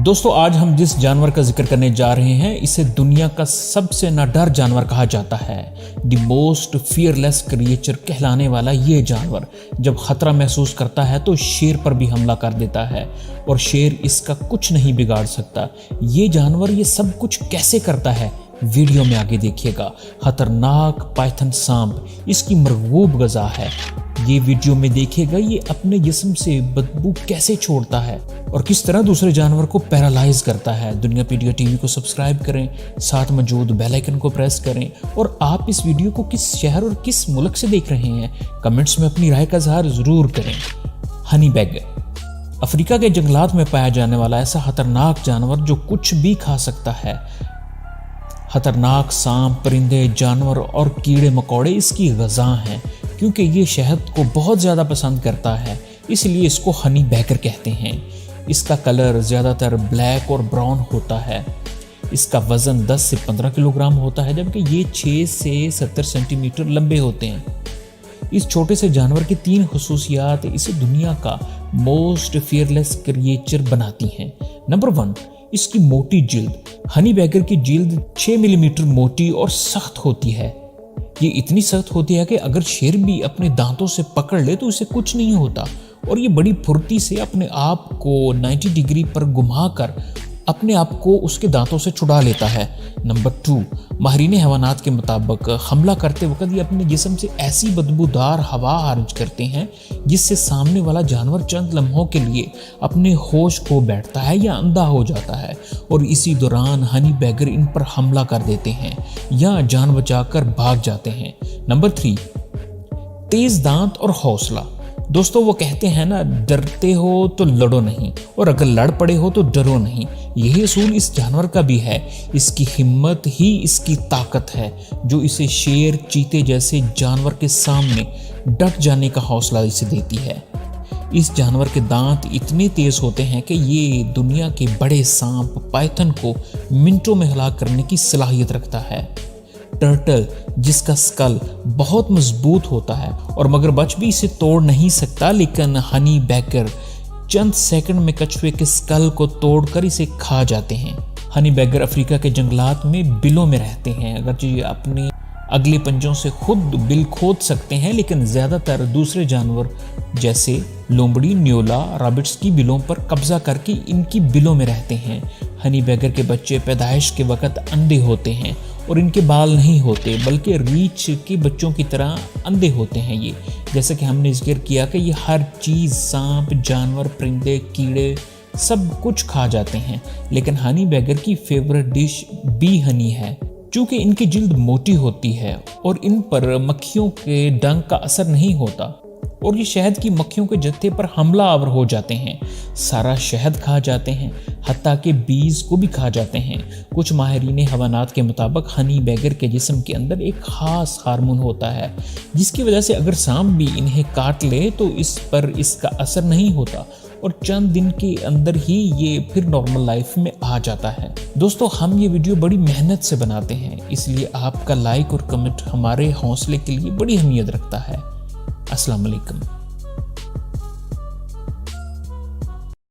दोस्तों, आज हम जिस जानवर का जिक्र करने जा रहे हैं इसे दुनिया का सबसे नाडर जानवर कहा जाता है। द मोस्ट फियरलेस क्रिएचर कहलाने वाला ये जानवर जब खतरा महसूस करता है तो शेर पर भी हमला कर देता है और शेर इसका कुछ नहीं बिगाड़ सकता। ये जानवर ये सब कुछ कैसे करता है वीडियो में आगे देखिएगा। खतरनाक पाइथन सांप इसकी मरगूब ग़िज़ा है। ये वीडियो में देखिएगा ये अपने जिस्म से बदबू कैसे छोड़ता है और किस तरह दूसरे जानवर को पैरालाइज करता है। दुनिया पीडिया टीवी को सब्सक्राइब करें, साथ मौजूद बेल आइकन को प्रेस करें। और आप इस वीडियो को किस शहर और किस मुल्क से देख रहे हैं कमेंट्स में अपनी राय का इज़हार ज़रूर करें। हनी बैगर अफ्रीका के जंगलात में पाया जाने वाला ऐसा खतरनाक जानवर जो कुछ भी खा सकता है। खतरनाक सांप, परिंदे, जानवर और कीड़े मकोड़े इसकी ग़िज़ा हैं। क्योंकि ये शहद को बहुत ज़्यादा पसंद करता है इसलिए इसको हनी बैगर कहते हैं। इसका कलर ज़्यादातर ब्लैक और ब्राउन होता है। इसका वज़न 10 से 15 किलोग्राम होता है, जबकि ये 6 से 70 सेंटीमीटर लंबे होते हैं। इस छोटे से जानवर की 3 खुसूसियात इसे दुनिया का मोस्ट फियरलेस क्रिएचर बनाती हैं। नंबर 1, इसकी मोटी जिल्द। हनी बैगर की जिल्द 6 मिलीमीटर मोटी और सख्त होती है। ये इतनी सख्त होती है कि अगर शेर भी अपने दांतों से पकड़ ले तो इसे कुछ नहीं होता और ये बड़ी फुर्ती से अपने आप को 90 डिग्री पर घुमाकर अपने आप को उसके दांतों से छुड़ा लेता है। नंबर 2, माहिरीन हैवानात के मुताबिक हमला करते वक्त ये अपने जिस्म से ऐसी बदबूदार हवा खारिज करते हैं जिससे सामने वाला जानवर चंद लम्हों के लिए अपने होश खो बैठता है या अंधा हो जाता है और इसी दौरान हनी बैगर इन पर हमला कर देते हैं या जान बचाकर भाग जाते हैं। नंबर 3, तेज दांत और हौसला। दोस्तों, वो कहते हैं ना, डरते हो तो लड़ो नहीं और अगर लड़ पड़े हो तो डरो नहीं। यही असूल इस जानवर का भी है। इसकी हिम्मत ही इसकी ताकत है जो इसे शेर, चीते जैसे जानवर के सामने डट जाने का हौसला इसे देती है। इस जानवर के दांत इतने तेज होते हैं कि ये दुनिया के बड़े सांप, पाइथन को मिनटों में हलाक करने की सलाहियत रखता है। टर्टल, जिसका स्कल बहुत मजबूत होता है और मगरमच्छ भी इसे तोड़ नहीं सकता, लेकिन हनी बैगर चंद सेकंड में कछुए के स्कल को तोड़कर इसे खा जाते हैं। हनी बैगर अफ्रीका के जंगलात में बिलों में रहते हैं। अगर ये अपने अगले पंजों से खुद बिल खोद सकते हैं, लेकिन ज़्यादातर दूसरे जानवर जैसे लोमड़ी, न्योला, रैबिट्स की बिलों पर कब्जा करके इनकी बिलों में रहते हैं। हनी बैगर के बच्चे पैदाइश के वक्त अंधे होते हैं और इनके बाल नहीं होते बल्कि रीछ के बच्चों की तरह अंधे होते हैं। ये जैसे कि हमने जिक्र किया कि ये हर चीज़, सांप, जानवर, परिंदे, कीड़े सब कुछ खा जाते हैं। लेकिन हनी बैगर की फेवरेट डिश बी हनी है। चूँकि इनकी जिल्द मोटी होती है और इन पर मक्खियों के डंक का असर नहीं होता और ये शहद की मक्खियों के जत्थे पर हमला आवर हो जाते हैं, सारा शहद खा जाते हैं, हत्ता के बीज को भी खा जाते हैं। कुछ माहिरीन हैवानात के मुताबिक हनी बैगर के जिस्म के अंदर एक खास हार्मोन होता है जिसकी वजह से अगर सांप भी इन्हें काट ले तो इस पर इसका असर नहीं होता और चंद दिन के अंदर ही ये फिर नॉर्मल लाइफ में आ जाता है। दोस्तों, हम ये वीडियो बड़ी मेहनत से बनाते हैं इसलिए आपका लाइक और कमेंट हमारे हौसले के लिए बड़ी अहमियत रखता है। अस्सलाम वालेकुम।